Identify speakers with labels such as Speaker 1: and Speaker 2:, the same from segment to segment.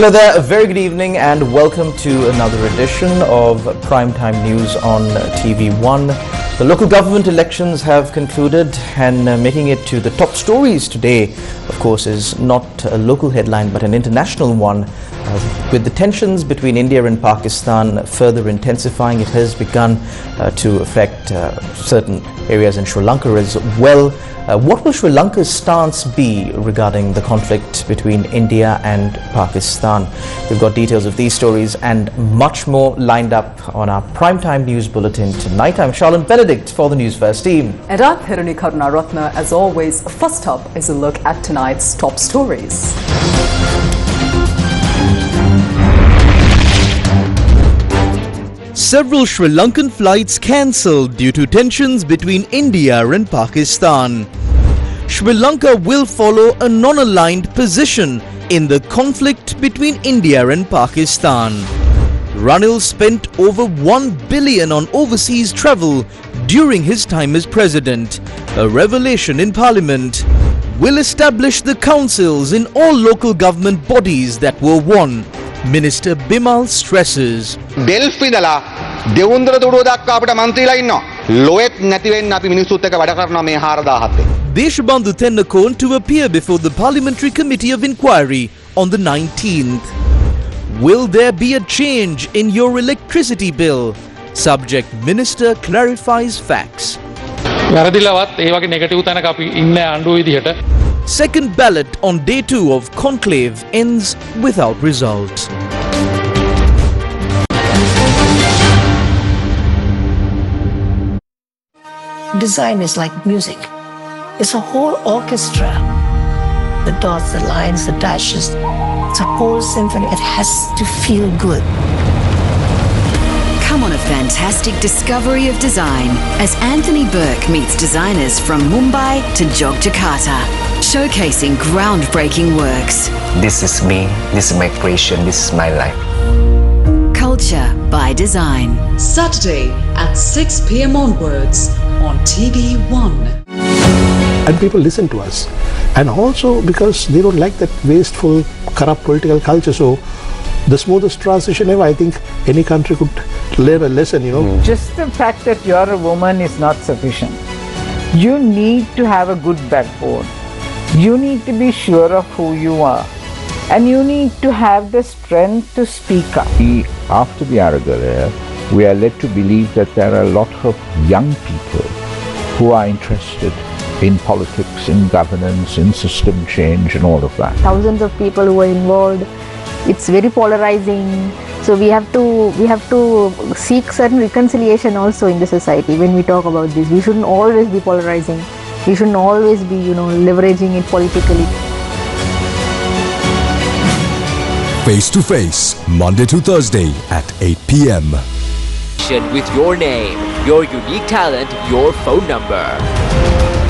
Speaker 1: Hello there, a very good evening and welcome to another edition of Primetime News on TV1. The local government elections have concluded and making it to the top stories today, of course, is not a local headline but an international one. With the tensions between India and Pakistan further intensifying, it has begun to affect certain areas in Sri Lanka as well. What will Sri Lanka's stance be regarding the conflict between India and Pakistan? We've got details of these stories and much more lined up on our Primetime News Bulletin tonight. I'm Charlene Benedict for the Newsfirst team.
Speaker 2: And I'm Hirani Karunaratna. As always, first up is a look at tonight's top stories.
Speaker 3: Several Sri Lankan flights cancelled due to tensions between India and Pakistan. Sri Lanka will follow a non-aligned position in the conflict between India and Pakistan. Ranil spent over 1 billion on overseas travel during his time as president. A revelation in Parliament. Will establish the councils in all local government bodies that were won. Minister Bimal stresses.
Speaker 4: Delphi dala Devundra Dudu dakka apita mantrila innawa. Loet නැති වෙන්න අපි මිනිස්සුත් එක්ක වැඩ කරනවා මේ 4000
Speaker 3: Deshbandhu Tennakon to appear before the Parliamentary Committee of Inquiry on the 19th. Will there be a change in your electricity bill? Subject Minister clarifies facts.
Speaker 5: වැරදිලවත් ඒ වගේ negative තැනක අපි ඉන්නේ ආණ්ඩුව විදිහට.
Speaker 3: Second ballot on day 2 of conclave ends without result.
Speaker 6: Design is like music. It's a whole orchestra. The dots, the lines, the dashes. It's a whole symphony. It has to feel good.
Speaker 7: Come on a fantastic discovery of design as Anthony Burke meets designers from Mumbai to Yogyakarta, showcasing groundbreaking works.
Speaker 8: This is me, this is my creation, this is my life.
Speaker 7: Culture by Design.
Speaker 2: Saturday at 6 p.m. onwards on TV1.
Speaker 9: And people listen to us. And also because they don't like that wasteful, corrupt political culture. So the smoothest transition ever, I think any country could learn a lesson,
Speaker 10: Just the fact that you're a woman is not sufficient. You need to have a good backbone. You need to be sure of who you are. And you need to have the strength to speak up.
Speaker 11: After the Aragal era, we are led to believe that there are a lot of young people who are interested in politics, in governance, in system change and all of that.
Speaker 12: Thousands of people who are involved. It's very polarizing. So we have to seek certain reconciliation also in the society when we talk about this. We shouldn't always be polarizing. We shouldn't always be, leveraging it politically.
Speaker 13: Face to Face, Monday to Thursday at 8 p.m.
Speaker 14: With your name, your unique talent, your phone number.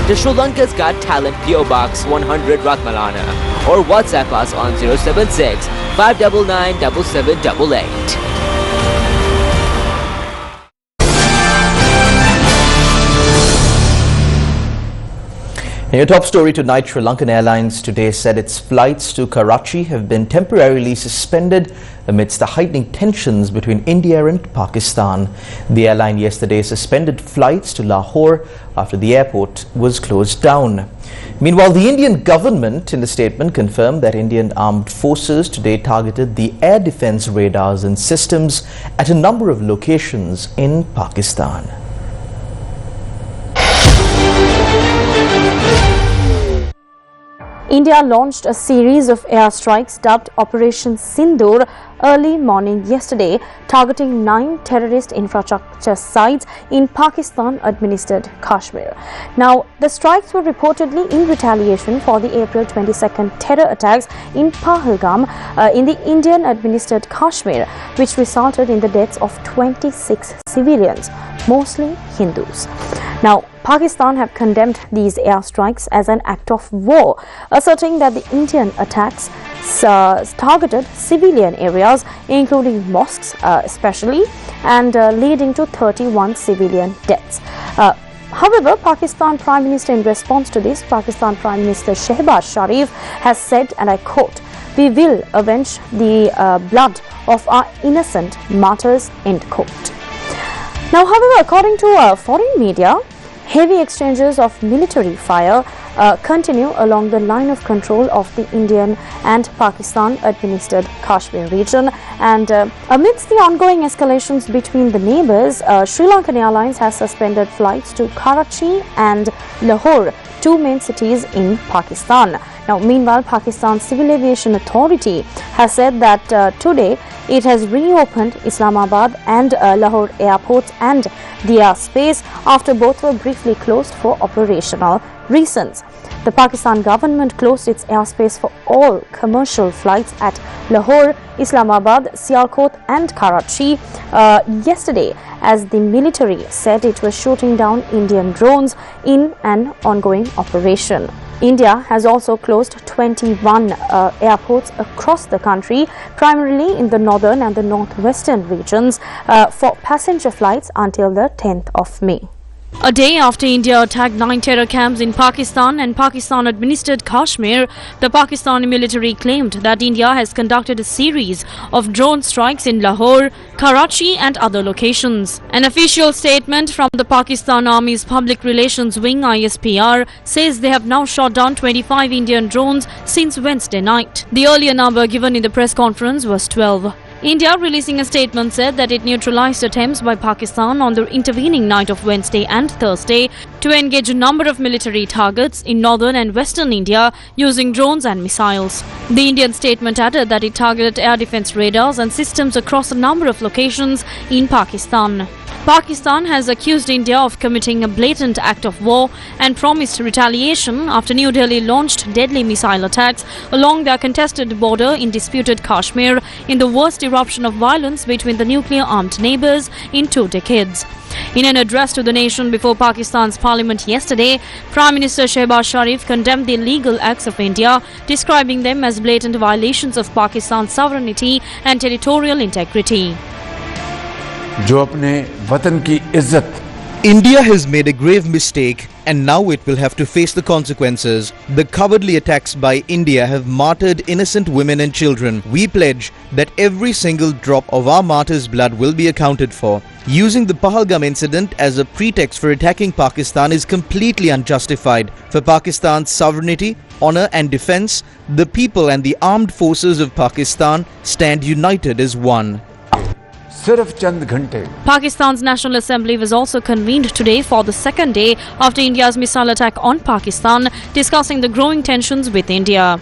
Speaker 14: The Sri Lanka's Got Talent PO Box 100 Ratmalana or WhatsApp us on 076 599 7788.
Speaker 1: In your top story tonight, Sri Lankan Airlines today said its flights to Karachi have been temporarily suspended amidst the heightening tensions between India and Pakistan. The airline yesterday suspended flights to Lahore after the airport was closed down. Meanwhile, the Indian government in the statement confirmed that Indian armed forces today targeted the air defense radars and systems at a number of locations in Pakistan.
Speaker 15: India launched a series of airstrikes dubbed Operation Sindoor early morning yesterday, targeting 9 terrorist infrastructure sites in Pakistan-administered Kashmir. Now, the strikes were reportedly in retaliation for the April 22nd terror attacks in Pahalgam in the Indian-administered Kashmir, which resulted in the deaths of 26 civilians, mostly Hindus. Now, Pakistan have condemned these airstrikes as an act of war, asserting that the Indian attacks targeted civilian areas, including mosques especially, and leading to 31 civilian deaths. However, Pakistan Prime Minister, in response to this, Pakistan Prime Minister Shehbaz Sharif has said, and I quote, "We will avenge the blood of our innocent martyrs," end quote. Now, however, according to foreign media, heavy exchanges of military fire continue along the line of control of the Indian and Pakistan-administered Kashmir region. And amidst the ongoing escalations between the neighbours, Sri Lankan Airlines has suspended flights to Karachi and Lahore, two main cities in Pakistan. Now, meanwhile, Pakistan's Civil Aviation Authority has said that today it has reopened Islamabad and Lahore airports and the airspace after both were briefly closed for operational reasons. The Pakistan government closed its airspace for all commercial flights at Lahore, Islamabad, Sialkot and Karachi yesterday, as the military said it was shooting down Indian drones in an ongoing operation. India has also closed 21 airports across the country, primarily in the northern and the northwestern regions, for passenger flights until the 10th of May. A day after India attacked 9 terror camps in Pakistan and Pakistan-administered Kashmir, the Pakistani military claimed that India has conducted a series of drone strikes in Lahore, Karachi and other locations. An official statement from the Pakistan Army's Public Relations Wing (ISPR) says they have now shot down 25 Indian drones since Wednesday night. The earlier number given in the press conference was 12. India, releasing a statement, said that it neutralized attempts by Pakistan on the intervening night of Wednesday and Thursday to engage a number of military targets in northern and western India using drones and missiles. The Indian statement added that it targeted air defense radars and systems across a number of locations in Pakistan. Pakistan has accused India of committing a blatant act of war and promised retaliation after New Delhi launched deadly missile attacks along their contested border in disputed Kashmir in the worst eruption of violence between the nuclear-armed neighbours in 2 decades. In an address to the nation before Pakistan's parliament yesterday, Prime Minister Shehbaz Sharif condemned the illegal acts of India, describing them as blatant violations of Pakistan's sovereignty and territorial integrity.
Speaker 3: India has made a grave mistake and now it will have to face the consequences. The cowardly attacks by India have martyred innocent women and children. We pledge that every single drop of our martyrs' blood will be accounted for. Using the Pahalgam incident as a pretext for attacking Pakistan is completely unjustified. For Pakistan's sovereignty, honor and defense, the people and the armed forces of Pakistan stand united as one.
Speaker 15: Pakistan's National Assembly was also convened today for the second day after India's missile attack on Pakistan, discussing the growing tensions with India.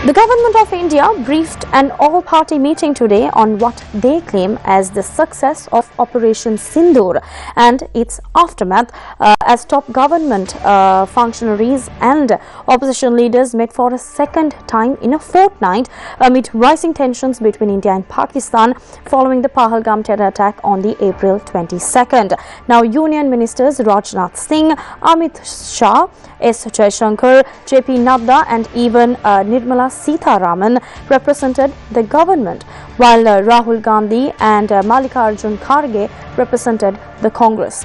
Speaker 15: The government of India briefed an all-party meeting today on what they claim as the success of Operation Sindoor and its aftermath, as top government functionaries and opposition leaders met for a second time in a fortnight amid rising tensions between India and Pakistan following the Pahalgam terror attack on the April 22nd. Now, Union Ministers Rajnath Singh, Amit Shah, S. Jaishankar, J.P. Nadda and even Nirmala Sitharaman represented the government, while Rahul Gandhi and Mallikarjun Kharge represented the Congress.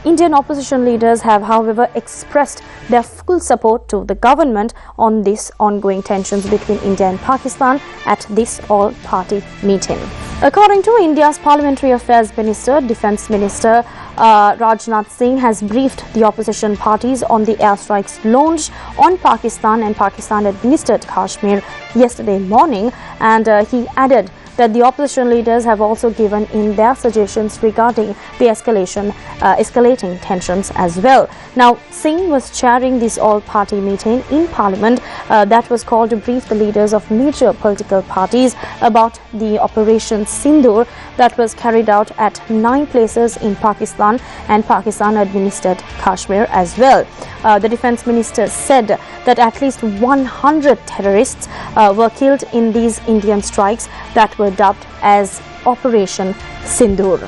Speaker 15: Indian opposition leaders have, however, expressed their full support to the government on these ongoing tensions between India and Pakistan at this all-party meeting. According to India's Parliamentary Affairs Minister, Defence Minister Rajnath Singh has briefed the opposition parties on the airstrikes launched on Pakistan and Pakistan-administered Kashmir yesterday morning, and he added that the opposition leaders have also given in their suggestions regarding the escalating tensions as well. Now, Singh was chairing this all-party meeting in Parliament that was called to brief the leaders of major political parties about the Operation Sindoor that was carried out at 9 places in Pakistan and Pakistan-administered Kashmir as well. The Defence Minister said that at least 100 terrorists were killed in these Indian strikes that were dubbed as Operation Sindoor.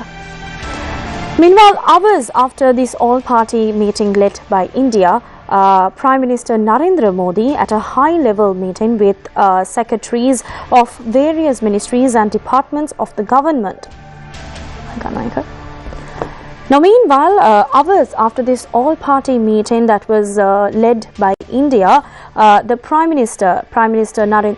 Speaker 15: Meanwhile, hours after this all-party meeting led by India, Prime Minister Narendra Modi at a high-level meeting with secretaries of various ministries and departments of the government. Now, meanwhile, hours after this all-party meeting that was led by India, the Prime Minister Narendra.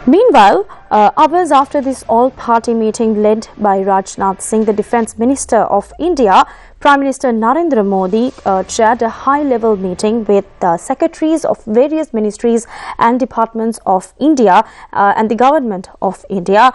Speaker 15: Meanwhile, hours after this all-party meeting led by Rajnath Singh, the Defence Minister of India, Prime Minister Narendra Modi chaired a high-level meeting with secretaries of various ministries and departments of India and the Government of India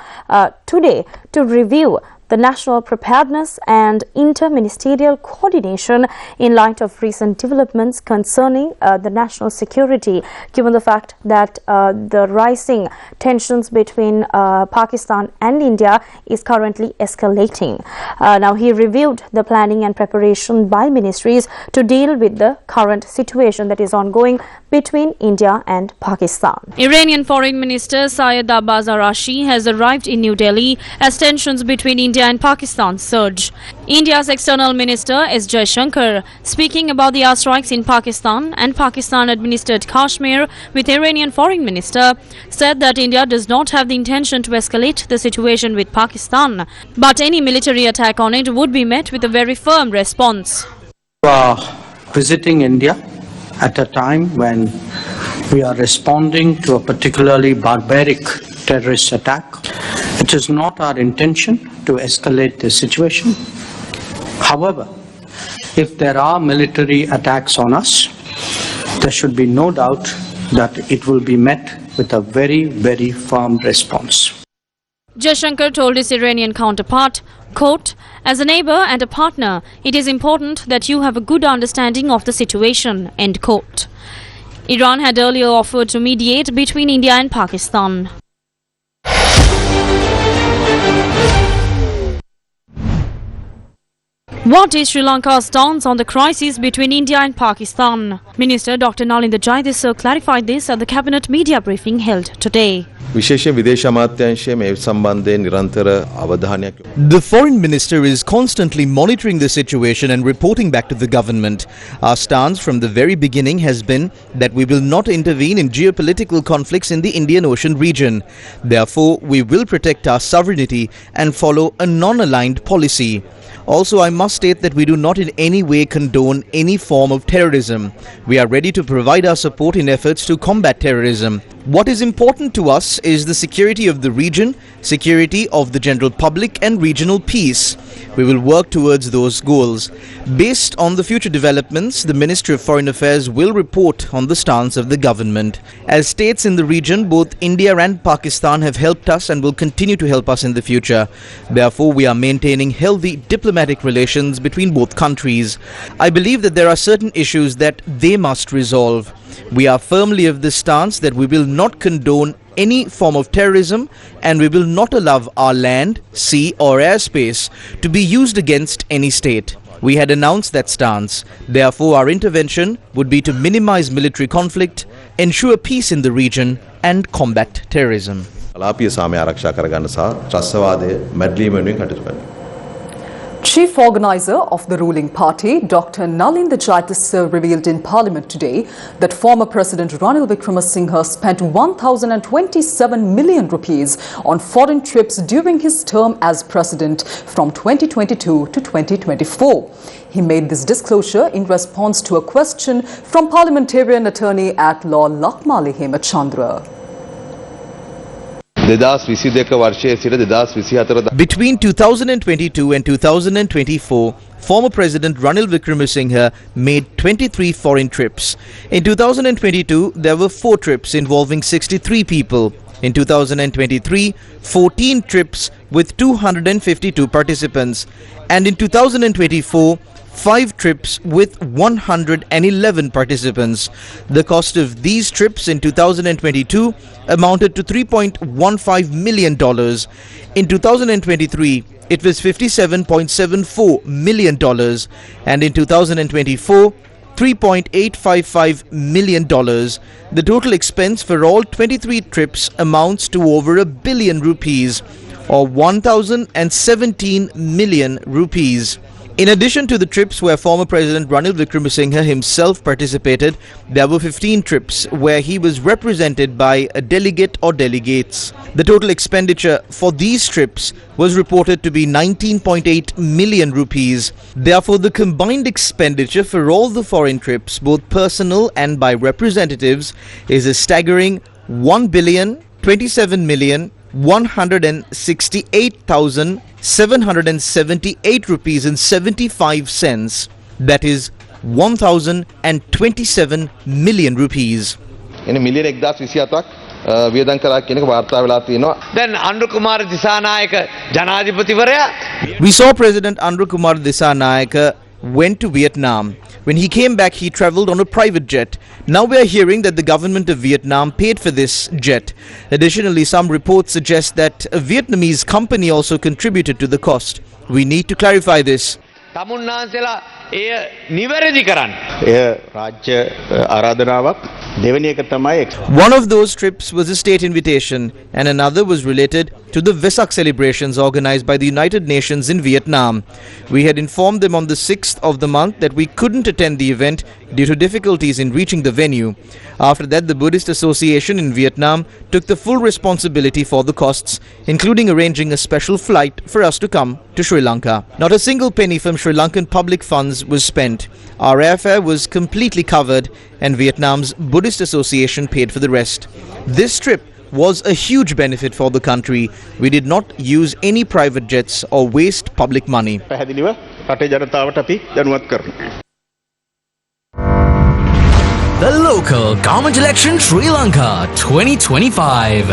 Speaker 15: today to review the national preparedness and inter-ministerial coordination in light of recent developments concerning the national security, given the fact that the rising tensions between Pakistan and India is currently escalating. Now, he reviewed the planning and preparation by ministries to deal with the current situation that is ongoing between India and Pakistan.
Speaker 16: Iranian Foreign Minister Syed Abbas Arashi has arrived in New Delhi as tensions between India and Pakistan surge. India's External Minister S. Jaishankar, speaking about the airstrikes in Pakistan and Pakistan-administered Kashmir with Iranian Foreign Minister, said that India does not have the intention to escalate the situation with Pakistan, but any military attack on it would be met with a very firm response.
Speaker 17: Visiting India at a time when we are responding to a particularly barbaric terrorist attack. It is not our intention to escalate the situation. However, if there are military attacks on us, there should be no doubt that it will be met with a very, very firm response.
Speaker 16: Jaishankar told his Iranian counterpart, quote, "As a neighbor and a partner, it is important that you have a good understanding of the situation," end quote. Iran had earlier offered to mediate between India and Pakistan. What is Sri Lanka's stance on the crisis between India and Pakistan? Minister Dr. Nalinda Jayadisa clarified this at the cabinet media briefing held today.
Speaker 3: The foreign minister is constantly monitoring the situation and reporting back to the government. Our stance from the very beginning has been that we will not intervene in geopolitical conflicts in the Indian Ocean region. Therefore, we will protect our sovereignty and follow a non-aligned policy. Also, I must state that we do not in any way condone any form of terrorism. We are ready to provide our support in efforts to combat terrorism. What is important to us is the security of the region, security of the general public and regional peace. We will work towards those goals. Based on the future developments, the Ministry of Foreign Affairs will report on the stance of the government. As states in the region, both India and Pakistan have helped us and will continue to help us in the future. Therefore, we are maintaining healthy diplomatic relations between both countries. I believe that there are certain issues that they must resolve. We are firmly of the stance that we will not condone any form of terrorism and we will not allow our land, sea or airspace to be used against any state. We had announced that stance. Therefore, our intervention would be to minimize military conflict, ensure peace in the region and combat terrorism.
Speaker 2: Chief Organizer of the ruling party, Dr. Nalinda Jayadisa, revealed in Parliament today that former President Ranil Wickremesinghe spent 1,027 million rupees on foreign trips during his term as president from 2022 to 2024. He made this disclosure in response to a question from parliamentarian attorney at law Lakmali Hemachandra.
Speaker 3: Between 2022 and 2024, former President Ranil Wickremesinghe made 23 foreign trips. In 2022, there were 4 trips involving 63 people. In 2023, 14 trips with 252 participants. And in 2024, 5 trips with 111 participants. The cost of these trips in 2022 amounted to $3.15 million. In 2023, it was $57.74 million. And in 2024, $3.855 million. The total expense for all 23 trips amounts to over $1 billion rupees or 1,017 million rupees. In addition to the trips where former President Ranil Wickremesinghe himself participated, there were 15 trips where he was represented by a delegate or delegates. The total expenditure for these trips was reported to be 19.8 million rupees. Therefore, the combined expenditure for all the foreign trips, both personal and by representatives, is a staggering 1,027,168,778 rupees and 75 cents. That is 1,027 million rupees.
Speaker 4: එන මිලියන 1027ක් වියදම් කරා කියන එක වාර්තා වෙලා තියෙනවා.
Speaker 18: දැන් අනුර කුමාර දිසානායක ජනාධිපතිවරයා
Speaker 3: We saw President Andhra Kumar Dissanayake went to Vietnam. When he came back, he travelled on a private jet. Now we are hearing that the government of Vietnam paid for this jet. Additionally, some reports suggest that a Vietnamese company also contributed to the cost. We need to clarify this.
Speaker 18: තමුන්නාන්සලා එය නිවැරදි කරන්න.
Speaker 19: එය රාජ්‍ය ආරාධනාවක්. දෙවෙනි එක තමයි
Speaker 3: One of those trips was a state invitation and another was related to the Vesak celebrations organized by the United Nations in Vietnam. We had informed them on the 6th of the month that we couldn't attend the event due to difficulties in reaching the venue. After that, the Buddhist Association in Vietnam took the full responsibility for the costs, including arranging a special flight for us to come to Sri Lanka. Not a single penny from Sri Lankan public funds was spent. Our airfare was completely covered and Vietnam's Buddhist Association paid for the rest. This trip was a huge benefit for the country. We did not use any private jets or waste public money.
Speaker 19: පැහැදිලිව රටේ ජනතාවට අපි දැනුවත් කරනවා.
Speaker 20: The local government election Sri Lanka 2025.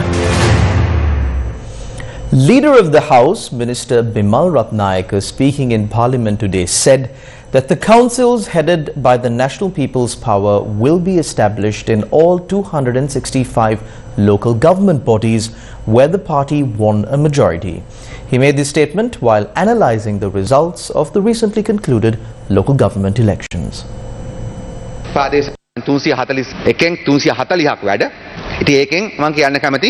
Speaker 1: Leader of the House, Minister Bimal Ratnayake, speaking in Parliament today, said that the councils headed by the National People's Power will be established in all 265 local government bodies where the party won a majority. He made this statement while analysing the results of the recently concluded local government elections.
Speaker 4: 340ක් වැඩ. ඉතින් ඒකෙන් මම කියන්න කැමති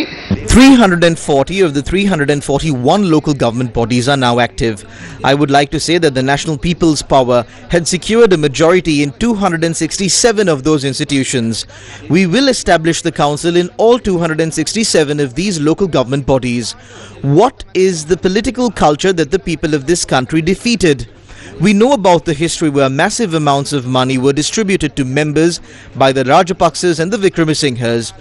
Speaker 3: 340 of the 341 local government bodies are now active. I would like to say that the National People's Power had secured a majority in 267 of those institutions. We will establish the council in all 267 of these local government bodies. What is the political culture that the people of this country defeated? We know about the history where massive amounts of money were distributed to members by the Rajapaksas and the Wickremesinghes.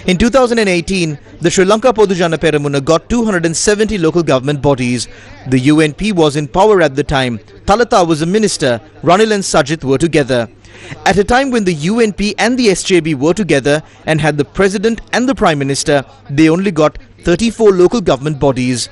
Speaker 3: In 2018, the Sri Lanka Podujana Peramuna got 270 local government bodies. The UNP was in power at the time. Thalata was a minister. Ranil and Sajith were together. At a time when the UNP and the SJB were together and had the President and the Prime Minister, they only got 34 local government bodies,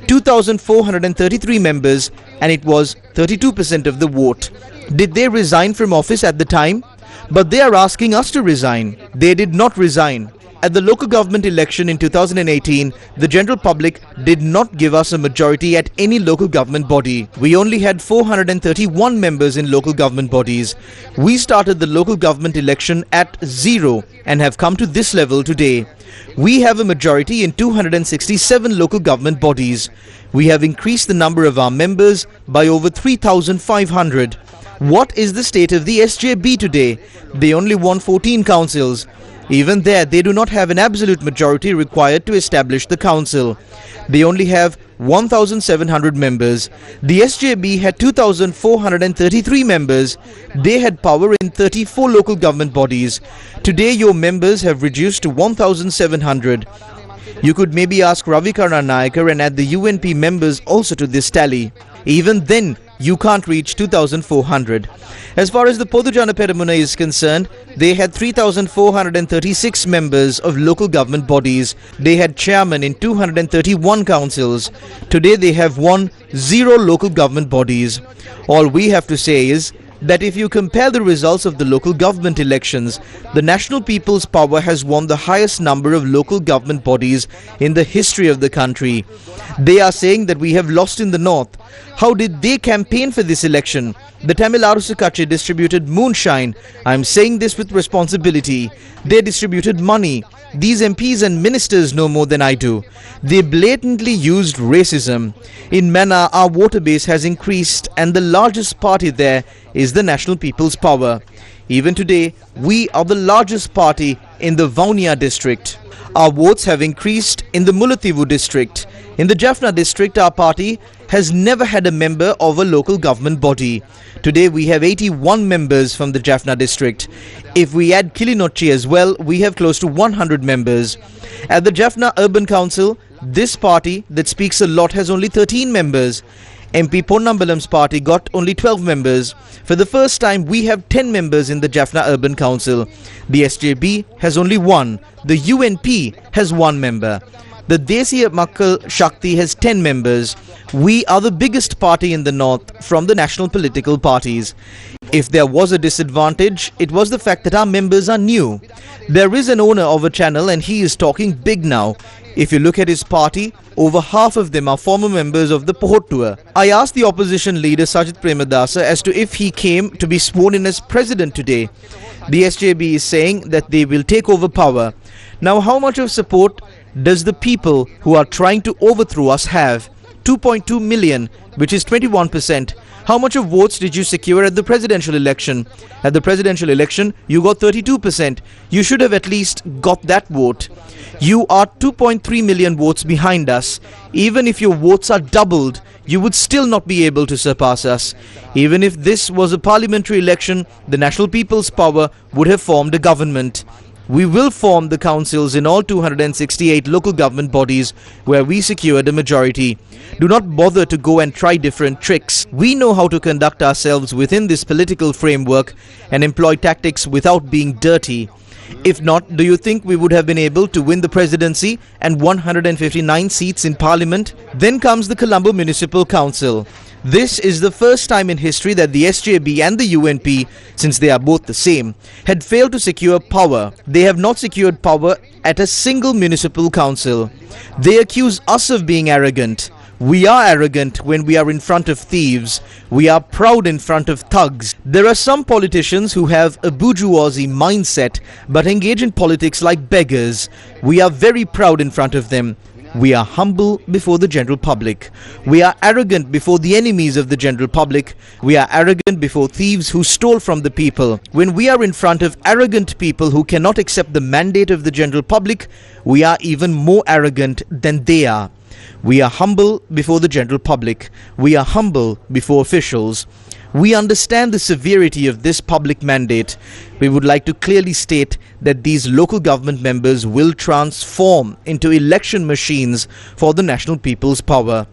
Speaker 3: 2,433 members, and it was 32% of the vote. Did they resign from office at the time? But they are asking us to resign. They did not resign. At the local government election in 2018, the general public did not give us a majority at any local government body. We only had 431 members in local government bodies. We started the local government election at 0 and have come to this level today. We have a majority in 267 local government bodies. We have increased the number of our members by over 3,500. What is the state of the SJB today? They only won 14 councils. Even there, they do not have an absolute majority required to establish the council. They only have 1,700 members. The SJB had 2,433 members. They had power in 34 local government bodies. Today, your members have reduced to 1,700. You could maybe ask Ravikarna Nayakar and add the UNP members also to this tally. Even then, you can't reach 2,400. As far as the Podujana Peramuna is concerned, they had 3,436 members of local government bodies. They had chairmen in 231 councils. Today they have 0 local government bodies. All we have to say is that if you compare the results of the local government elections, the National People's Power has won the highest number of local government bodies in the history of the country. They are saying that we have lost in the north. How did they campaign for this election? The Tamil Arasu Katchi distributed moonshine. I am saying this with responsibility. They distributed money. These MPs and ministers know more than I do. They blatantly used racism. In Mana, our voter base has increased and the largest party there is the National People's Power. Even today, we are the largest party in the Vaunia district. Our votes have increased in the Mullaitivu district. In the Jaffna district, our party has never had a member of a local government body. Today, we have 81 members from the Jaffna district. If we add Kilinochchi as well, we have close to 100 members. At the Jaffna Urban Council, this party that speaks a lot has only 13 members. MP Ponnambalam's party got only 12 members. For the first time, we have 10 members in the Jaffna Urban Council. The SJB has only 1. The UNP has 1 member. The Desiya Makkal Shakti has 10 members. We are the biggest party in the north from the national political parties. If there was a disadvantage, it was the fact that our members are new. There is an owner of a channel and he is talking big now. If you look at his party, over half of them are former members of the Pohottua. I asked the opposition leader Sajith Premadasa as to if he came to be sworn in as president today. The SJB is saying that they will take over power. Now, how much of support does the people who are trying to overthrow us have? 2.2 million, which is 21%. How much of votes did you secure at the presidential election? At the presidential election, you got 32%. You should have at least got that vote. You are 2.3 million votes behind us. Even if your votes are doubled, you would still not be able to surpass us. Even if this was a parliamentary election, the National People's Power would have formed a government. We will form the councils in all 268 local government bodies where we secured a majority. Do not bother to go and try different tricks. We know how to conduct ourselves within this political framework and employ tactics without being dirty. If not, do you think we would have been able to win the presidency and 159 seats in parliament? Then comes the Colombo Municipal Council. This is the first time in history that the SJB and the UNP, since they are both the same, had failed to secure power. They have not secured power at a single municipal council. They accuse us of being arrogant. We are arrogant when we are in front of thieves. We are proud in front of thugs. There are some politicians who have a bourgeoisie mindset but engage in politics like beggars. We are very proud in front of them. We are humble before the general public. We are arrogant before the enemies of the general public. We are arrogant before thieves who stole from the people. When we are in front of arrogant people who cannot accept the mandate of the general public, we are even more arrogant than they are. We are humble before the general public. We are humble before officials. We understand the severity of this public mandate. We would like to clearly state that these local government members will transform into election machines for the National People's Power.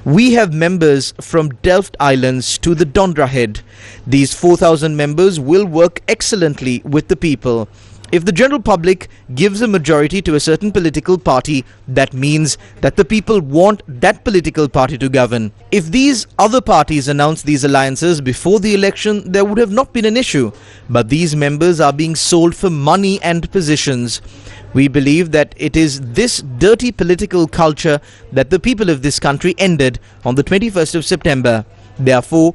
Speaker 3: We have members from Delft Islands to the Dondra Head. These 4,000 members will work excellently with the people. If the general public gives a majority to a certain political party, that means that the people want that political party to govern. If these other parties announced these alliances before the election, there would have not been an issue. But these members are being sold for money and positions. We believe that it is this dirty political culture that the people of this country ended on the 21st of September. Therefore,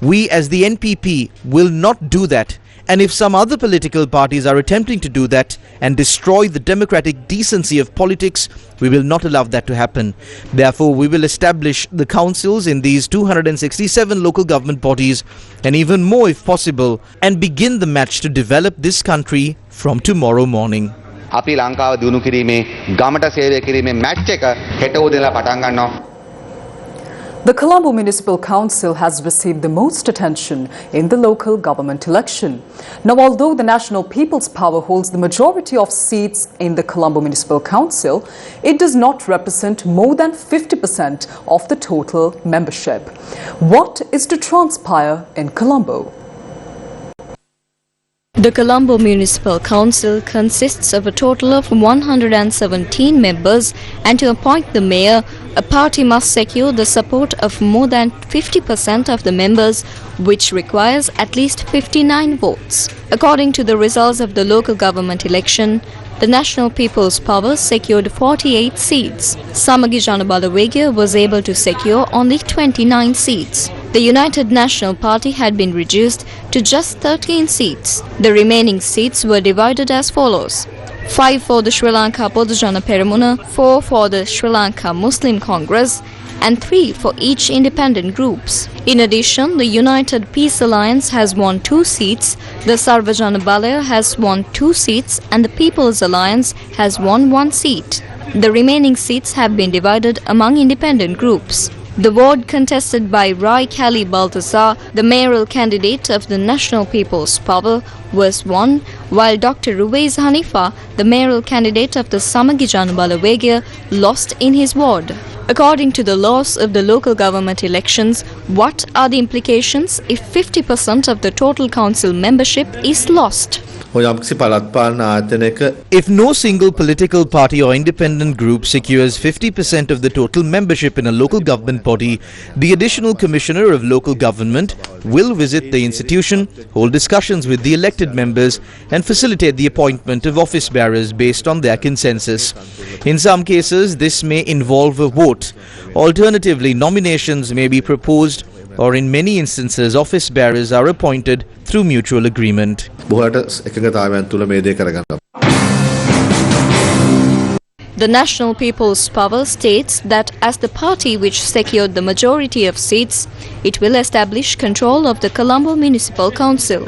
Speaker 3: we as the NPP will not do that. And if some other political parties are attempting to do that and destroy the democratic decency of politics, we will not allow that to happen. Therefore, we will establish the councils in these 267 local government bodies and even more if possible, and begin the match to develop this country from tomorrow morning.
Speaker 4: අපි ලංකාව දියුණු කිරීමේ ගමට සේවය කිරීමේ match එක හෙට උදේලා පටන් ගන්නවා.
Speaker 2: The Colombo Municipal Council has received the most attention in the local government election. Now, although the National People's Power holds the majority of seats in the Colombo Municipal Council, it does not represent more than 50% of the total membership. What is to transpire in Colombo?
Speaker 21: The Colombo Municipal Council consists of a total of 117 members, and to appoint the mayor, a party must secure the support of more than 50% of the members, which requires at least 59 votes. According to the results of the local government election, the National People's Power secured 48 seats. Samagi Jana Balawegya was able to secure only 29 seats. The United National Party had been reduced to just 13 seats. The remaining seats were divided as follows: 5 for the Sri Lanka Podujana Peramuna, 4 for the Sri Lanka Muslim Congress, and 3 for each independent groups. In addition, the United Peace Alliance has won 2 seats, the Sarvajana Balaya has won 2 seats, and the People's Alliance has won 1 seat. The remaining seats have been divided among independent groups. The ward contested by Rai Kali Balthasar, the mayoral candidate of the National People's Power, was won, while Dr. Ruwais Hanifa, the mayoral candidate of the Samagi Jana Balawegya, lost in his ward. According to the laws of the local government elections, what are the implications if 50% of the total council membership is lost?
Speaker 3: If no single political party or independent group secures 50% of the total membership in a local government body, the additional commissioner of local government will visit the institution, hold discussions with the elected members, and facilitate the appointment of office bearers based on their consensus. In some cases, this may involve a vote. Alternatively, nominations may be proposed, or in many instances, office bearers are appointed through mutual agreement.
Speaker 21: The National People's Power states that as the party which secured the majority of seats, it will establish control of the Colombo Municipal Council.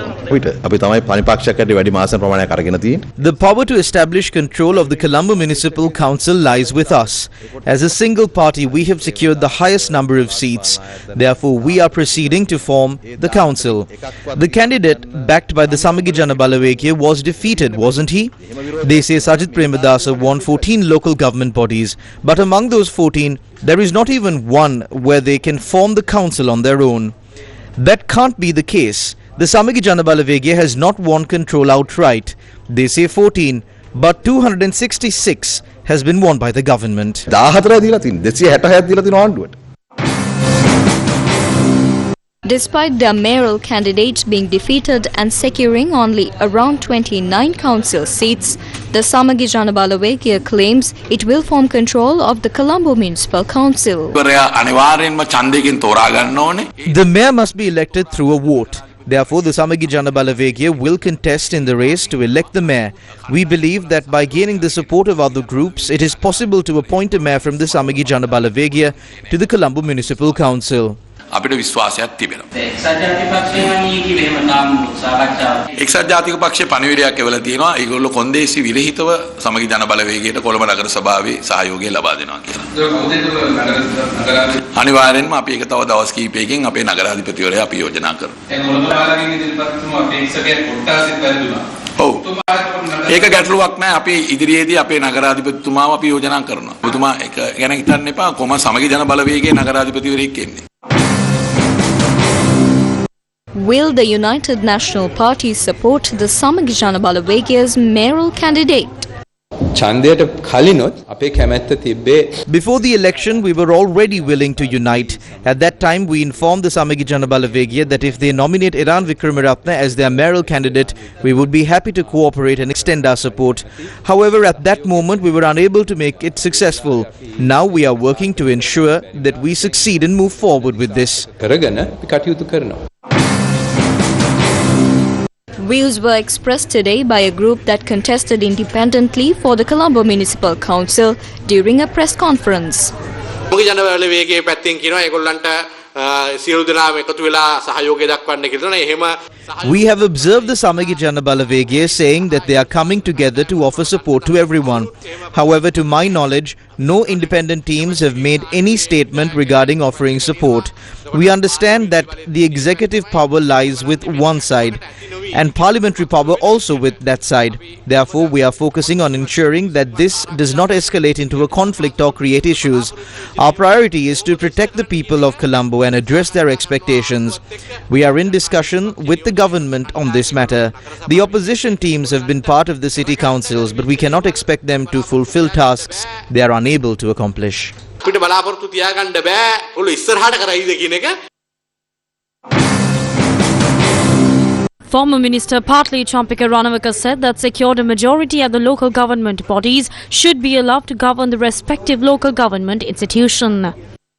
Speaker 3: The power to establish control of the Colombo Municipal Council lies with us. As a single party, we have secured the highest number of seats. Therefore, we are proceeding to form the council. The candidate backed by the Samagi Jana Balawegya was defeated, wasn't he? They say Sajid Premadasa won 14 local government bodies, but among those 14, there is not even one where they can form the council on their own. That can't be the case. The Samagi Jana Balawegya has not won control outright. They say 14, but 266 has been won by the government.
Speaker 21: Despite their mayoral candidates being defeated and securing only around 29 council seats, the Samagi Jana Balawegya claims it will form control of the Colombo Municipal Council.
Speaker 3: The mayor must be elected through a vote. Therefore, the Samagi Jana Balawegya will contest in the race to elect the mayor. We believe that by gaining the support of other groups, it is possible to appoint a mayor from the Samagi Jana Balawegya to the Colombo Municipal Council.
Speaker 5: අපිට විශ්වාසයක් තිබෙනවා. එක්සත් ජාතික පක්ෂයේ පණිවිඩයක් එවලා තියෙනවා. ඒගොල්ලෝ කොන්දේසි විරහිතව සමගි ජන බලවේගයට කොළඹ නගර සභාවේ සහයෝගය ලබා දෙනවා කියලා. අනිවාර්යෙන්ම අපි ඒක තව දවස් කිහිපයකින් අපේ නගරාධිපතිවරයා අපි යෝජනා කරනවා. ඔව්. ඒක ගැටලුවක් නෑ. අපි ඉදිරියේදී අපේ නගරාධිපතිතුමාව අපි යෝජනා කරනවා. ඔබතුමා ඒක ගැන හිතන්න එපා. කොහොම සමගි ජන බලවේගයේ නගරාධිපතිවරයෙක් එන්නේ.
Speaker 21: Will the United National Party support the Samagi Jana Balawegya's mayoral candidate?
Speaker 3: Before the election, we were already willing to unite. At that time, we informed the Samagi Jana Balawegya that if they nominate Iran Vikramaratne as their mayoral candidate, we would be happy to cooperate and extend our support. However, at that moment, we were unable to make it successful. Now we are working to ensure that we succeed and move forward with this.
Speaker 21: Views were expressed today by a group that contested independently for the Colombo Municipal Council during a press conference.
Speaker 3: We have observed the Samagi Jana Balawegya saying that they are coming together to offer support to everyone. However, to my knowledge, no independent teams have made any statement regarding offering support. We understand that the executive power lies with one side and parliamentary power also with that side. Therefore, we are focusing on ensuring that this does not escalate into a conflict or create issues. Our priority is to protect the people of Colombo and address their expectations. We are in discussion with the government on this matter. The opposition teams have been part of the city councils, but we cannot expect them to fulfill tasks they are unable to accomplish.
Speaker 16: Former Minister Partly Champika Ranawaka said that secured a majority at the local government bodies should be allowed to govern the respective local government institution.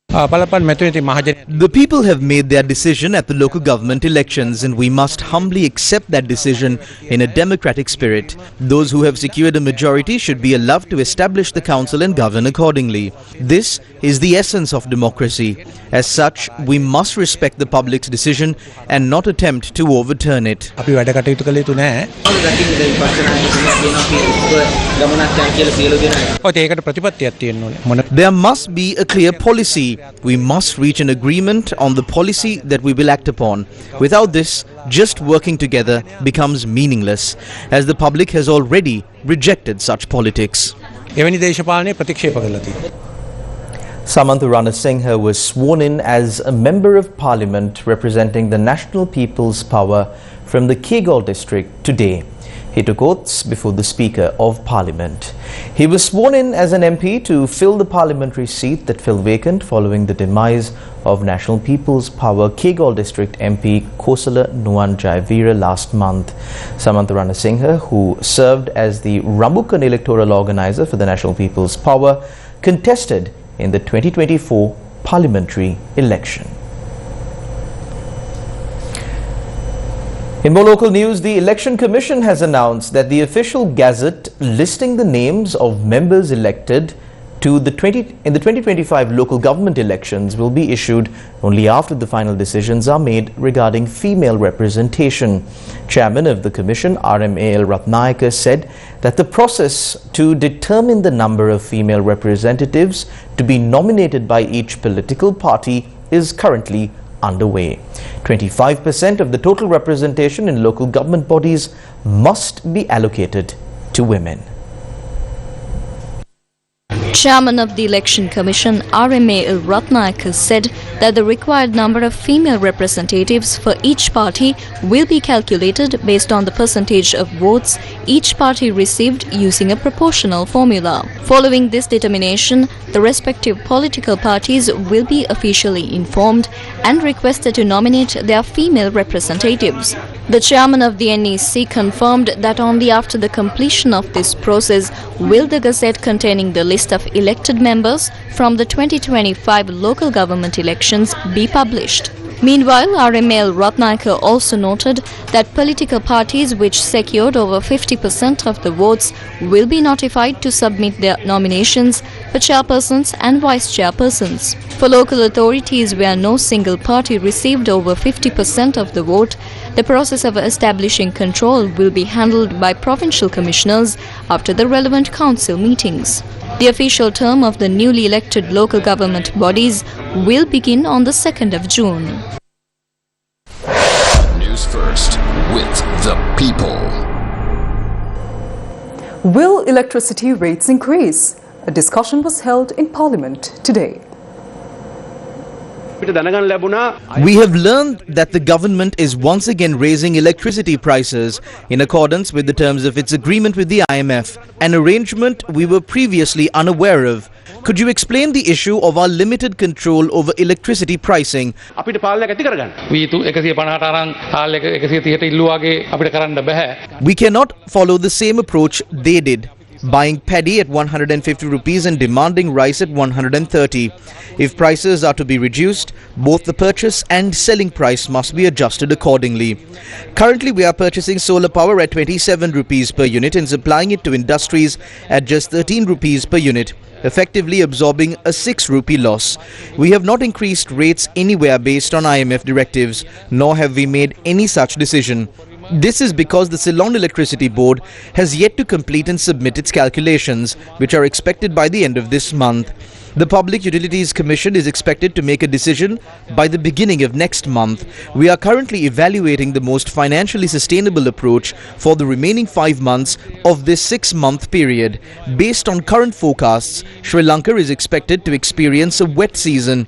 Speaker 3: The people have made their decision at the local government elections, and we must humbly accept that decision in a democratic spirit. Those who have secured a majority should be allowed to establish the council and govern accordingly. This is the essence of democracy. As such, we must respect the public's decision and not attempt to overturn it. There must be a clear policy. We must reach an agreement on the policy that we will act upon. Without this, just working together becomes meaningless, as the public has already rejected such politics.
Speaker 1: Samantha Ranasinghe was sworn in as a Member of Parliament representing the National People's Power from the Kegal district today. He took oaths before the Speaker of Parliament. He was sworn in as an MP to fill the parliamentary seat that fell vacant following the demise of National People's Power Kegal District MP Kosala Nuwan Jayavira last month. Samantha Ranasinghe, who served as the Rambukan electoral organizer for the National People's Power, contested in the 2024 parliamentary election. In more local news, the Election Commission has announced that the official gazette listing the names of members elected to the 2025 local government elections will be issued only after the final decisions are made regarding female representation. Chairman of the Commission, RMAL Ratnayaka, said that the process to determine the number of female representatives to be nominated by each political party is currently underway. 25% of the total representation in local government bodies must be allocated to women.
Speaker 21: Chairman of the Election Commission, RMAL Ratnayaka, said that the required number of female representatives for each party will be calculated based on the percentage of votes each party received using a proportional formula. Following this determination, the respective political parties will be officially informed and requested to nominate their female representatives. The chairman of the NEC confirmed that only after the completion of this process will the gazette containing the list of elected members from the 2025 local government elections be published. Meanwhile, RMAL Ratnayaka also noted that political parties which secured over 50% of the votes will be notified to submit their nominations for chairpersons and vice chairpersons. For local authorities where no single party received over 50% of the vote, the process of establishing control will be handled by provincial commissioners after the relevant council meetings. The official term of the newly elected local government bodies will begin on the 2nd of June.
Speaker 13: Newsfirst with the people.
Speaker 2: Will electricity rates increase? A discussion was held in Parliament today.
Speaker 3: We have learned that the government is once again raising electricity prices in accordance with the terms of its agreement with the IMF, an arrangement we were previously unaware of. Could you explain the issue of our limited control over electricity pricing? We cannot follow the same approach they did, buying paddy at 150 rupees and demanding rice at 130. If prices are to be reduced, both the purchase and selling price must be adjusted accordingly. Currently, we are purchasing solar power at 27 rupees per unit and supplying it to industries at just 13 rupees per unit, effectively absorbing a 6 rupee loss. We have not increased rates anywhere based on IMF directives, nor have we made any such decision. This is because the Ceylon Electricity Board has yet to complete and submit its calculations, which are expected by the end of this month. The Public Utilities Commission is expected to make a decision by the beginning of next month. We are currently evaluating the most financially sustainable approach for the remaining 5 months of this 6-month period. Based on current forecasts, Sri Lanka is expected to experience a wet season,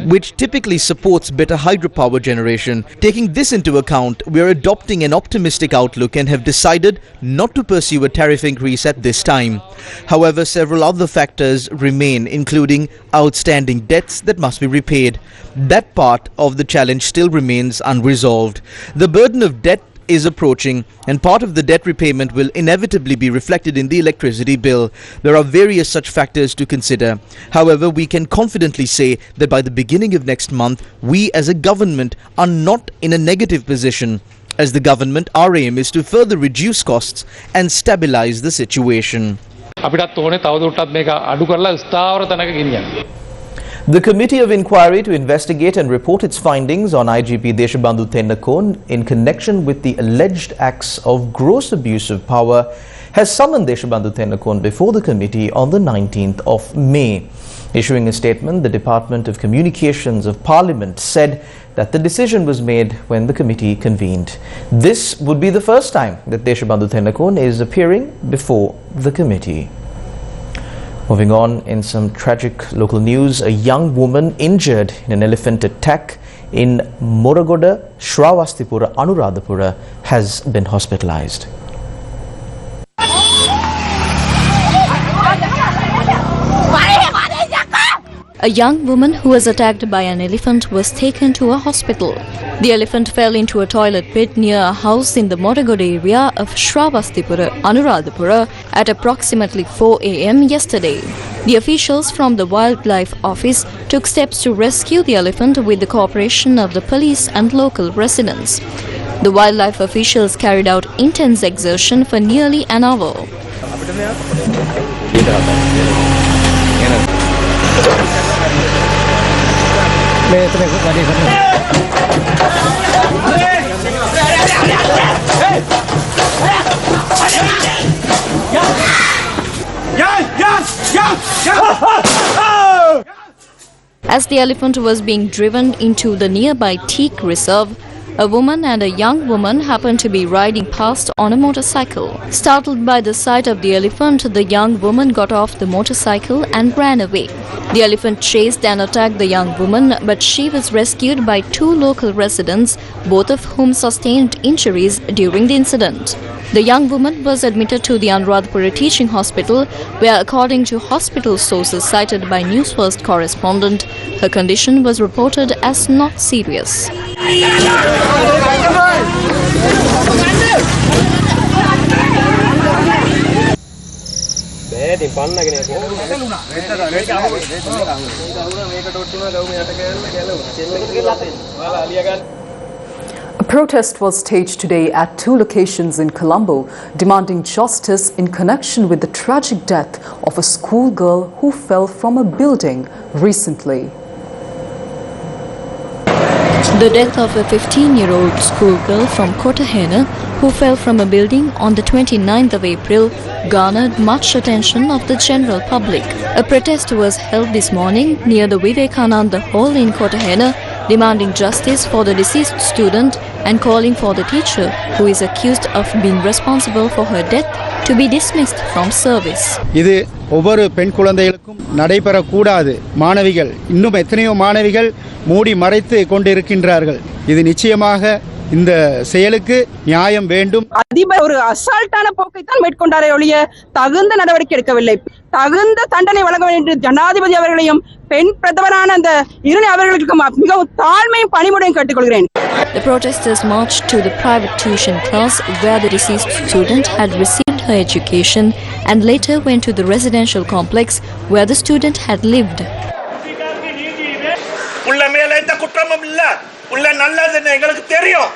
Speaker 3: which typically supports better hydropower generation. Taking this into account, we are adopting an optimistic outlook and have decided not to pursue a tariff increase at this time. However, several other factors remain, including outstanding debts that must be repaid. That part of the challenge still remains unresolved. The burden of debt is approaching and part of the debt repayment will inevitably be reflected in the electricity bill. There are various such factors to consider. However, we can confidently say that by the beginning of next month, we as a government are not in a negative position. As the government, our aim is to further reduce costs and stabilize the situation.
Speaker 1: The Committee of Inquiry to investigate and report its findings on IGP Deshabandhu Tennakone in connection with the alleged acts of gross abuse of power has summoned Deshabandhu Tennakone before the committee on the 19th of May. Issuing a statement, the Department of Communications of Parliament said that the decision was made when the committee convened. This would be the first time that Deshabandhu Tennakone is appearing before the committee. Moving on, in some tragic local news, a young woman injured in an elephant attack in Moragoda, Shravastipura, Anuradhapura has been hospitalized.
Speaker 21: A young woman who was attacked by an elephant was taken to a hospital. The elephant fell into a toilet pit near a house in the Moragoda area of Shravastipura, Anuradhapura at approximately 4 a.m. yesterday. The officials from the Wildlife Office took steps to rescue the elephant with the cooperation of the police and local residents. The wildlife officials carried out intense exertion for nearly an hour. As the elephant was being driven into the nearby teak reserve, a woman and a young woman happened to be riding past on a motorcycle. Startled by the sight of the elephant, the young woman got off the motorcycle and ran away. The elephant chased and attacked the young woman, but she was rescued by 2 local residents, both of whom sustained injuries during the incident. The young woman was admitted to the Anuradhapura Teaching Hospital, where, according to hospital sources cited by Newsfirst correspondent, her condition was reported as not serious.
Speaker 2: A protest was staged today at 2 locations in Colombo, demanding justice in connection with the tragic death of a schoolgirl who fell from a building recently.
Speaker 21: The death of a 15-year-old schoolgirl from Kotahena who fell from a building on the 29th of April garnered much attention of the general public. A protest was held this morning near the Vivekananda Hall in Kotahena, demanding justice for the deceased student and calling for the teacher, who is accused of being responsible for her death, to be dismissed from service.
Speaker 6: இது ஒவ்வொரு பெண் குழந்தைகளுக்கும் நடைபெறக்கூடாது. மாணவிகள் இன்னும் எத்தனையோ மாணவிகள் மூடி மறைத்து கொண்டிருக்கின்றார்கள். இது நிச்சயமாக இந்த செயலுக்கு நியாயம் வேண்டும்.
Speaker 22: அதிபர் ஒரு அசால்ட்டான போக்கை தான் மேற்கொண்டாரே ஒழிய தகுந்த நடவடிக்கை எடுக்கவில்லை. தகுந்த தண்டனை வழங்க வேண்டும் ஜனாதிபதி அவர்களையும் பெண் பிரதமரான அந்த இரு அவர்களுக்கு மிகவும் தாழ்மையும் பணிமுறையும் கேட்டுக்கொள்கிறேன்.
Speaker 21: The protesters marched to the private tuition class where the deceased student had received her education and later went to the residential complex where the student had lived.
Speaker 23: உள்ள மேல எந்த குற்றமும் இல்ல. உள்ள நல்லதுன்னு எங்களுக்கு தெரியும்.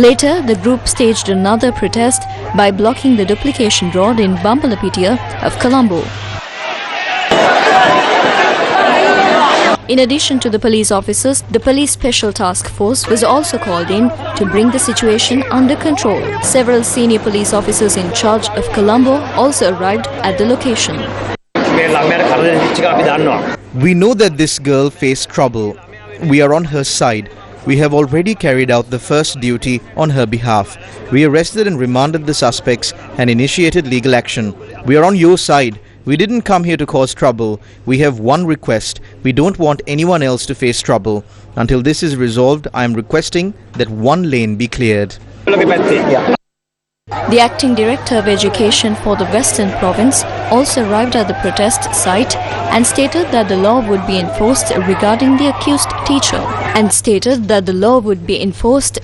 Speaker 21: Later, the group staged another protest by blocking the duplication road in Bambalapitia of Colombo. In addition to the police officers, the police special task force was also called in to bring the situation under control. Several senior police officers in charge of Colombo also arrived at the location.
Speaker 3: We know that this girl faced trouble. We are on her side. We have already carried out the first duty on her behalf. We arrested and remanded the suspects and initiated legal action. We are on your side. We didn't come here to cause trouble. We have one request. We don't want anyone else to face trouble. Until this is resolved, I am requesting that one lane be cleared.
Speaker 21: The acting director of education for the Western Province also arrived at the protest site and stated that the law would be enforced regarding the accused teacher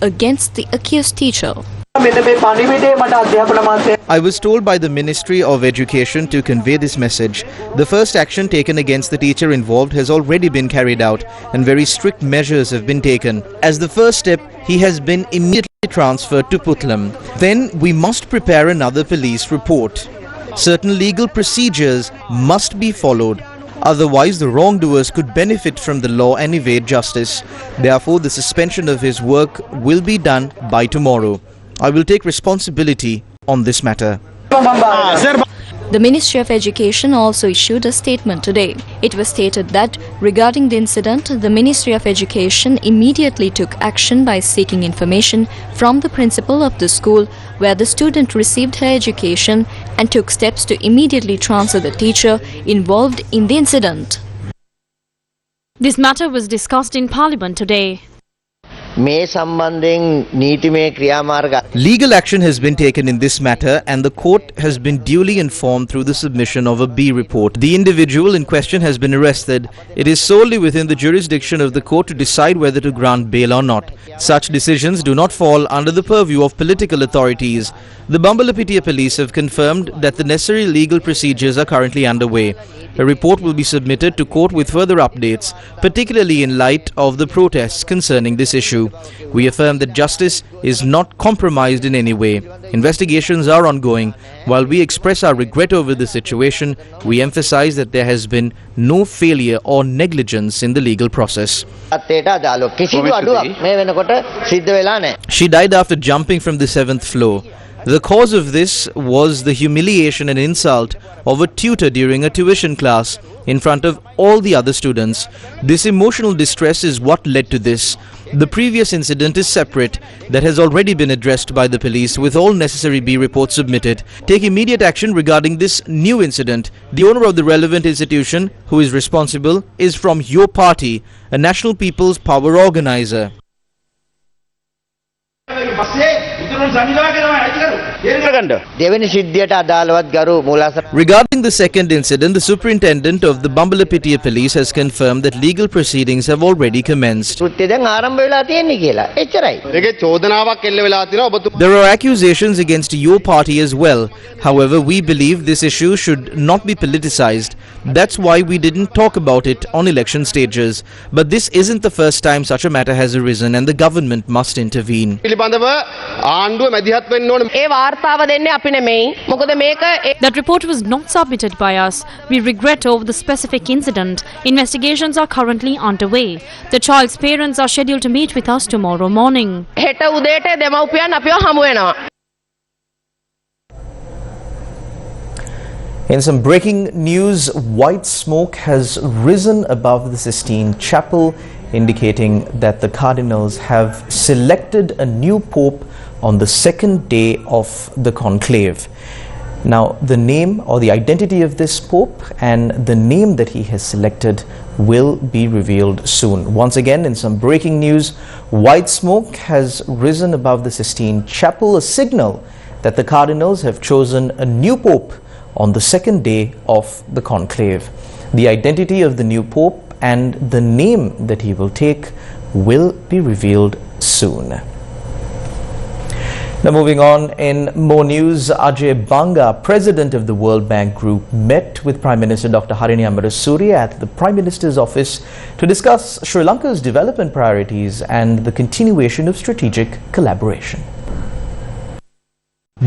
Speaker 21: against the accused teacher.
Speaker 3: I was told by the Ministry of Education to convey this message. The first action taken against the teacher involved has already been carried out and very strict measures have been taken. As the first step, he has been immediately transferred to Putlam. Then we must prepare another police report. Certain legal procedures must be followed. Otherwise, the wrongdoers could benefit from the law and evade justice. Therefore, the suspension of his work will be done by tomorrow. I will take responsibility on this matter.
Speaker 21: The Ministry of Education also issued a statement today. It was stated that regarding the incident, the Ministry of Education immediately took action by seeking information from the principal of the school where the student received her education and took steps to immediately transfer the teacher involved in the incident.
Speaker 16: This matter was discussed in Parliament today.
Speaker 3: Legal action has been taken in this matter and the court has been duly informed through the submission of a B report. The individual in question has been arrested. It is solely within the jurisdiction of the court to decide whether to grant bail or not. Such decisions do not fall under the purview of political authorities. The Bambalapitiya police have confirmed that the necessary legal procedures are currently underway. A report will be submitted to court with further updates, particularly in light of the protests concerning this issue. We affirm that justice is not compromised in any way. Investigations are ongoing. While we express our regret over the situation, we emphasize that there has been no failure or negligence in the legal process. She died after jumping from the 7th floor. The cause of this was the humiliation and insult of a tutor during a tuition class in front of all the other students. This emotional distress is what led to this. The previous incident is separate, that has already been addressed by the police with all necessary B reports submitted. Take immediate action regarding this new incident. The owner of the relevant institution who is responsible is from your party, a National People's Power organizer. Regarding the second incident, the superintendent of the Bambalapitiya police has confirmed that legal proceedings have already commenced. There are accusations against your party as well. However, we believe this issue should not be politicized. That's why we didn't talk about it on election stages. But this isn't the first time such a matter has arisen and the government must intervene.
Speaker 16: That report was not submitted by us. We regret over the specific incident. Investigations are currently underway. The child's parents are scheduled to meet with us tomorrow morning.
Speaker 1: In some breaking news, white smoke has risen above the Sistine Chapel, indicating that the cardinals have selected a new pope on the second day of the conclave. Now, the name or the identity of this pope and the name that he has selected will be revealed soon. Once again, in some breaking news, white smoke has risen above the Sistine Chapel, a signal that the cardinals have chosen a new pope on the second day of the conclave. The identity of the new pope and the name that he will take will be revealed soon. Now moving on, in more news, Ajay Banga, president of the World Bank Group, met with Prime Minister Dr. Harini Amarasuri at the Prime Minister's office to discuss Sri Lanka's development priorities and the continuation of strategic collaboration.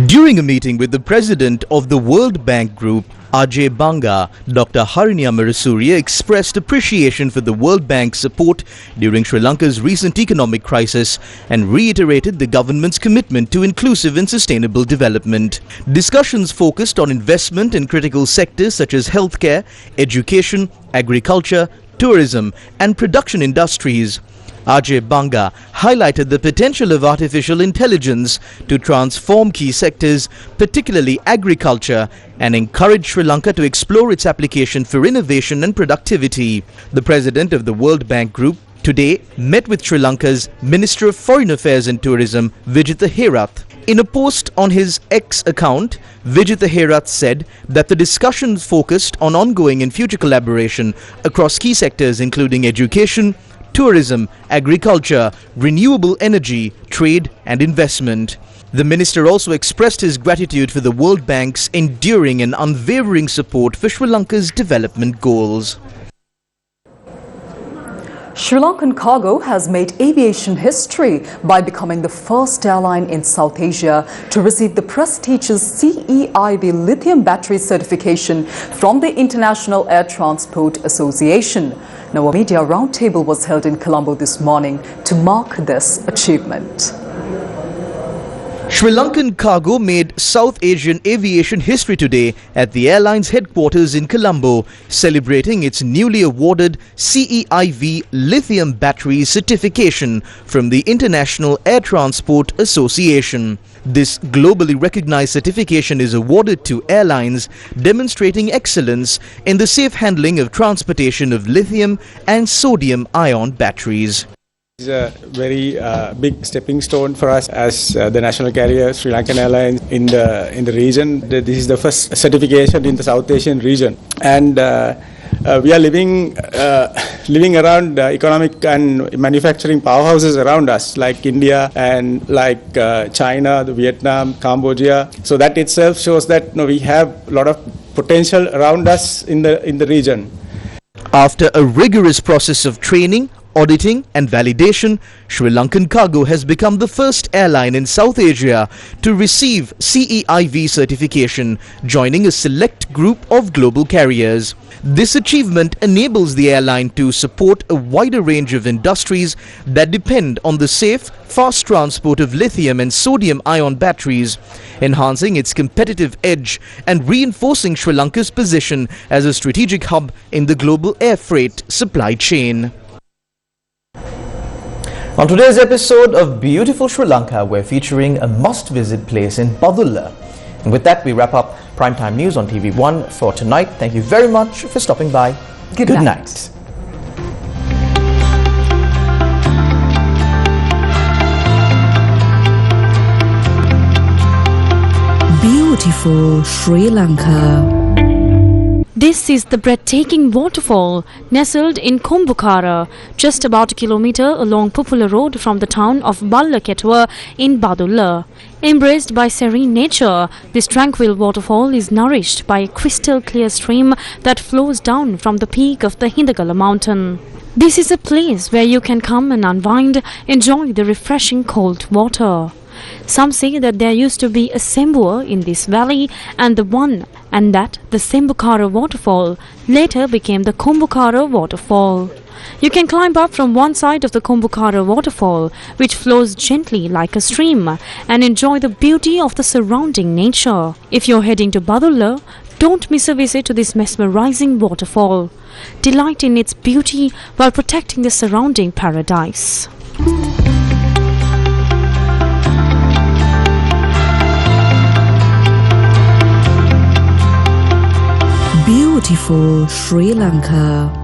Speaker 3: During a meeting with the president of the World Bank Group, Ajay Banga, Dr. Harini Amarasuri expressed appreciation for the World Bank's support during Sri Lanka's recent economic crisis and reiterated the government's commitment to inclusive and sustainable development. Discussions focused on investment in critical sectors such as healthcare, education, agriculture, tourism and production industries. Ajay Banga highlighted the potential of artificial intelligence to transform key sectors, particularly agriculture, and encouraged Sri Lanka to explore its application for innovation and productivity. The president of the World Bank Group today met with Sri Lanka's Minister of Foreign Affairs and Tourism, Vijitha Herath. In a post on his X account, Vijitha Herath said that the discussions focused on ongoing and future collaboration across key sectors including education, tourism, agriculture, renewable energy, trade and investment. The minister also expressed his gratitude for the World Bank's enduring and unwavering support for Sri Lanka's development goals.
Speaker 2: Sri Lankan Cargo has made aviation history by becoming the first airline in South Asia to receive the prestigious CEIV lithium battery certification from the International Air Transport Association. Now, a media roundtable was held in Colombo this morning to mark this achievement.
Speaker 3: Sri Lankan Cargo made South Asian aviation history today at the airline's headquarters in Colombo, celebrating its newly awarded CEIV lithium battery certification from the International Air Transport Association. This globally recognized certification is awarded to airlines demonstrating excellence in the safe handling of transportation of lithium and sodium-ion batteries.
Speaker 7: It's a very big stepping stone for us as the national carrier Sri Lankan Airlines in the region. This is the first certification in the South Asian region, and we are living around economic and manufacturing powerhouses around us, like India and like China, Vietnam, Cambodia. So that itself shows that we have a lot of potential around us in the region.
Speaker 3: After a rigorous process of training, auditing and validation, Sri Lankan Cargo has become the first airline in South Asia to receive CEIV certification, joining a select group of global carriers. This achievement enables the airline to support a wider range of industries that depend on the safe, fast transport of lithium and sodium-ion batteries, enhancing its competitive edge and reinforcing Sri Lanka's position as a strategic hub in the global air freight supply chain.
Speaker 1: On today's episode of Beautiful Sri Lanka, we're featuring a must-visit place in Badulla. And with that, we wrap up Primetime News on TV1 for tonight. Thank you very much for stopping by. Good night.
Speaker 8: Beautiful Sri Lanka.
Speaker 16: This is the breathtaking waterfall nestled in Kumbukara, just about a kilometer along Pupula Road from the town of Ballaketwa in Badulla. Embraced by serene nature, this tranquil waterfall is nourished by a crystal clear stream that flows down from the peak of the Hindagala mountain. This is a place where you can come and unwind, enjoy the refreshing cold water. Some say that there used to be a Sembua in this valley and that the Sembukara waterfall later became the Kumbukara waterfall. You can climb up from one side of the Kumbukara waterfall, which flows gently like a stream, and enjoy the beauty of the surrounding nature. If you're heading to Badulla, don't miss a visit to this mesmerizing waterfall. Delight in its beauty while protecting the surrounding paradise.
Speaker 8: Beautiful Sri Lanka.